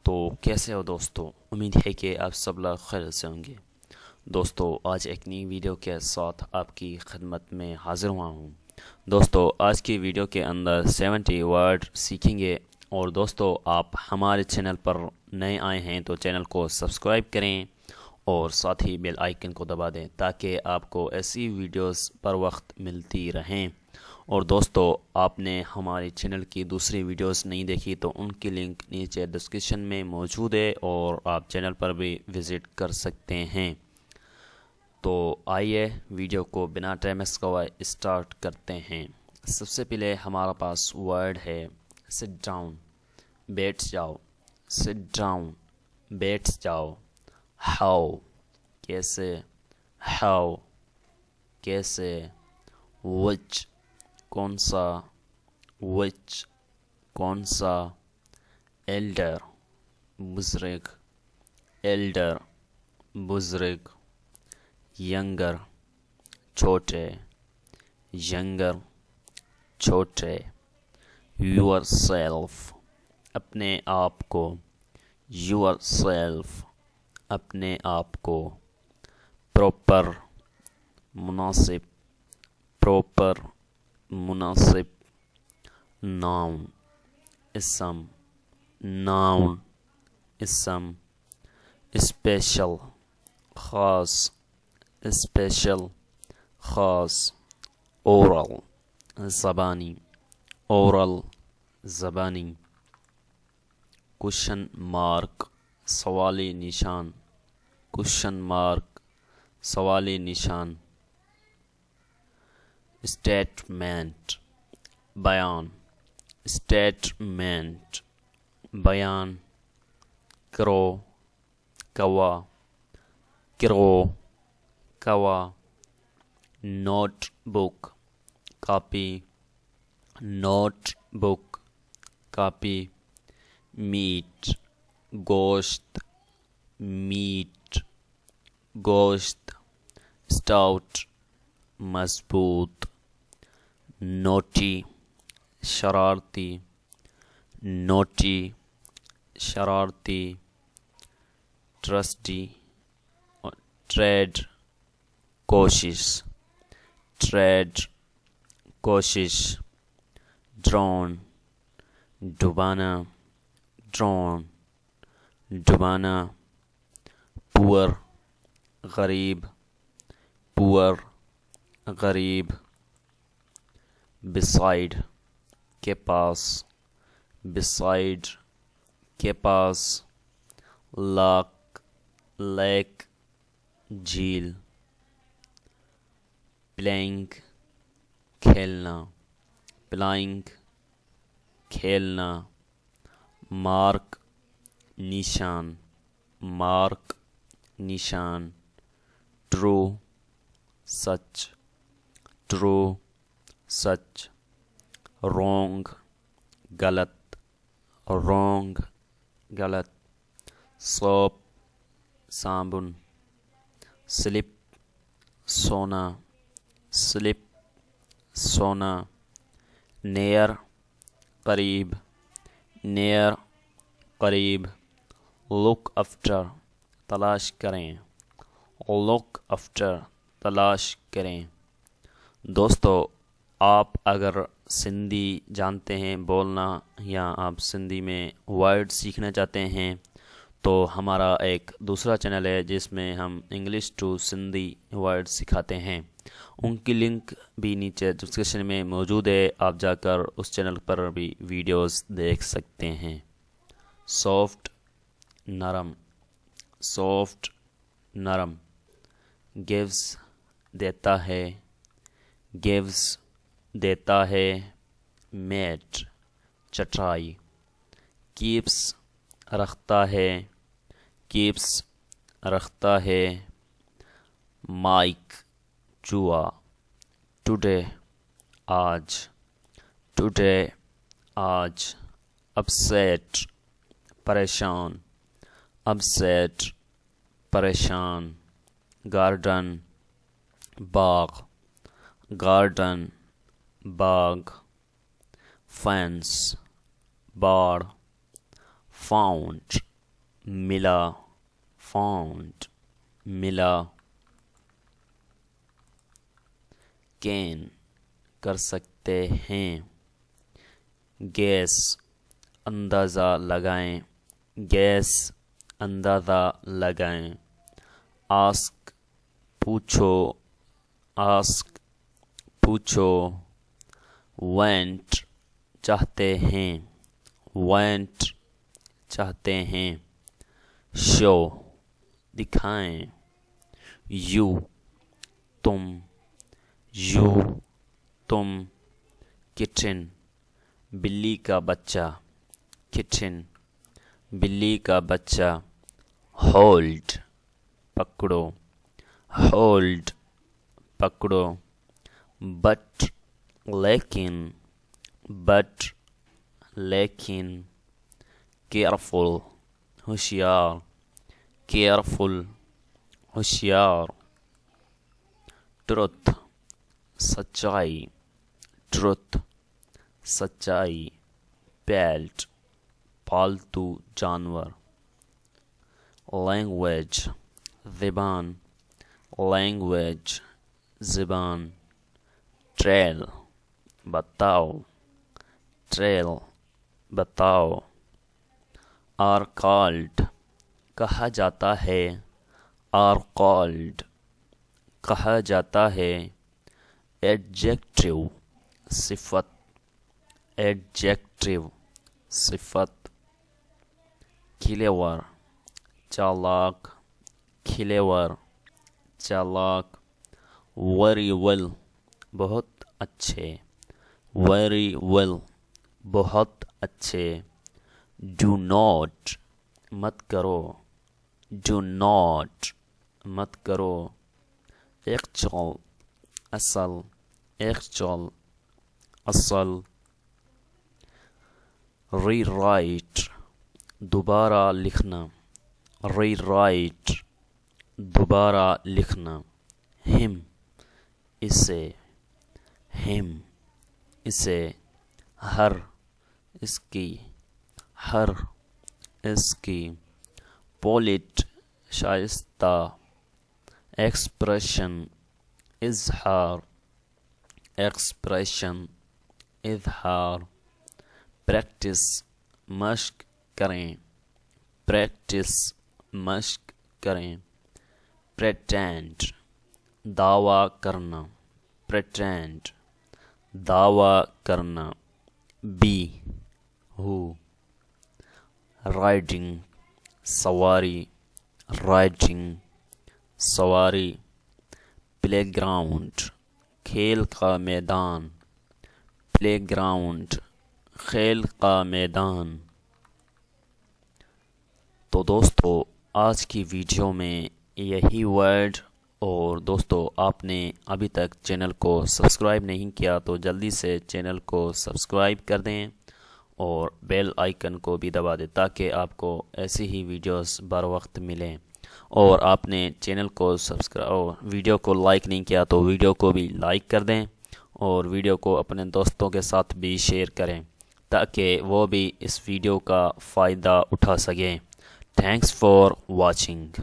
تو کیسے ہو دوستو؟ امید ہے کہ آپ سب لوگ خیر سے ہوں گے۔ دوستو آج ایک نئی ویڈیو کے ساتھ آپ کی خدمت میں حاضر ہوا ہوں۔ دوستو آج کی ویڈیو کے اندر 70 ورڈ سیکھیں گے، اور دوستو آپ ہمارے چینل پر نئے آئے ہیں تو چینل کو سبسکرائب کریں اور ساتھ ہی بیل آئیکن کو دبا دیں تاکہ آپ کو ایسی ویڈیوز پر وقت ملتی رہیں۔ اور دوستو آپ نے ہمارے چینل کی دوسری ویڈیوز نہیں دیکھی تو ان کی لنک نیچے ڈسکرپشن میں موجود ہے، اور آپ چینل پر بھی وزٹ کر سکتے ہیں۔ تو آئیے ویڈیو کو بنا ٹائم گوائے اسٹارٹ کرتے ہیں۔ سب سے پہلے ہمارا پاس ورڈ ہے سٹ ڈاؤن، بیٹھ جاؤ، سٹ ڈاؤن، بیٹھ جاؤ۔ ہاؤ، کیسے، ہاؤ، کیسے۔ وچ، کون سا، وچ، کون سا۔ ایلڈر، بزرگ، ایلڈر، بزرگ۔ ینگر، چھوٹے، ینگر، چھوٹے۔ یور سیلف، اپنے آپ کو، یور سیلف، اپنے آپ کو۔ پراپر، مناسب، پراپر، مناسب۔ ناؤن، اسم، ناؤن، اسم۔ اسپیشل، خاص، اسپیشل، خاص۔ اورل، زبانی، اورل، زبانی۔ کوشچن مارک، سوالی نشان، کوشچن مارک، سوالی نشان۔ اسٹیٹمنٹ، بیان، اسٹیٹمنٹ، بیان۔ کرو، کوا، کرو، کوا۔ Notebook, copy, notebook, copy. Meat, گوشت، میٹ، گوشت۔ اسٹاؤٹ، مضبوط۔ نوٹی، شرارتی، نوٹی، شرارتی۔ ٹرسٹی، ٹریڈ، کوشش، ٹریڈ، کوشش۔ ڈرون، ڈبانا، ڈرون، ڈبانا۔ پور، غریب، پور، غریب۔ بسائڈ، کے پاس، بسائڈ، کے پاس۔ لاک، لیک، جھیل۔ پلینگ، کھیلنا، پلائنگ، کھیلنا۔ مارک، نشان، مارک، نشان۔ ٹرو، سچ، ٹرو، سچ۔ رونگ، غلط، رونگ، غلط۔ سوپ، صابن۔ سلپ، سونا، سلپ، سونا۔ نیئر، قریب، نیئر، قریب۔ لک آفٹر، تلاش کریں، لک آفٹر، تلاش کریں۔ دوستو آپ اگر سندھی جانتے ہیں بولنا، یا آپ سندھی میں ورڈ سیکھنا چاہتے ہیں تو ہمارا ایک دوسرا چینل ہے جس میں ہم انگلش ٹو سندھی ورڈ سکھاتے ہیں۔ ان کی لنک بھی نیچے ڈسکرپشن میں موجود ہے، آپ جا کر اس چینل پر بھی ویڈیوز دیکھ سکتے ہیں۔ سافٹ، نرم، سافٹ، نرم۔ گیوز، دیتا ہے، گیوز، دیتا ہے۔ میٹ، چٹائی۔ کیپس، رکھتا ہے، کیپس، رکھتا ہے۔ مائک، چوہا۔ ٹوڈے، آج، ٹوڈے، آج۔ اپسیٹ، پریشان، اپسیٹ، پریشان۔ گارڈن، باغ، گارڈن، باغ۔ فینس، باڑ۔ فاؤنٹ، ملا found ملا can کر سکتے ہیں گیس اندازہ لگائیں گیس اندازہ لگائیں آسک پوچھو آسک پوچھو وینٹ چاہتے ہیں وینٹ چاہتے ہیں شو دکھائیں یو تم کچن بلی کا بچہ کچن بلی کا بچہ ہولڈ پکڑو ہولڈ پکڑو بٹ لیکن کیئرفل ہوشیار کیئرفل ہوشیار ٹروتھ سچائی ٹروتھ سچائی پیٹ پالتو جانور لینگویج زبان لینگویج زبان ٹریل بتاؤ ٹریل بتاؤ آر کالڈ کہا جاتا ہے آر کالڈ کہا جاتا ہے ایڈجیکٹیو صفت ایڈجیکٹیو صفت کلیور چالاک کلیور چالاک ویری ویل بہت اچھے ویری ویل بہت اچھے ڈو ناٹ مت کرو ڈو ناٹ مت کرو ایکچوئل اصل ایکچوئل اصل ری رائٹ دوبارہ لکھنا ری رائٹ دوبارہ لکھنا ہم اسے ہر اس کی ہر اس کی پولٹ شائستہ ایکسپریشن اظہار ایکسپریشن اظہار پریکٹس مشق کریں پریکٹس مشق کریں پریٹینڈ دعویٰ کرنا پریٹینڈ دعویٰ کرنا بی ہو رائڈنگ سواری رائڈنگ سواری پلے گراؤنڈ کھیل کا میدان پلے گراؤنڈ کھیل کا میدان تو دوستو آج کی ویڈیو میں یہی ورڈ اور دوستو آپ نے ابھی تک چینل کو سبسکرائب نہیں کیا تو جلدی سے چینل کو سبسکرائب کر دیں اور بیل آئیکن کو بھی دبا دیں تاکہ آپ کو ایسی ہی ویڈیوز بر وقت ملیں اور آپ نے چینل کو سبسکرائب اور ویڈیو کو لائک نہیں کیا تو ویڈیو کو بھی لائک کر دیں اور ویڈیو کو اپنے دوستوں کے ساتھ بھی شیئر کریں تاکہ وہ بھی اس ویڈیو کا فائدہ اٹھا سکیں تھینکس فار واچنگ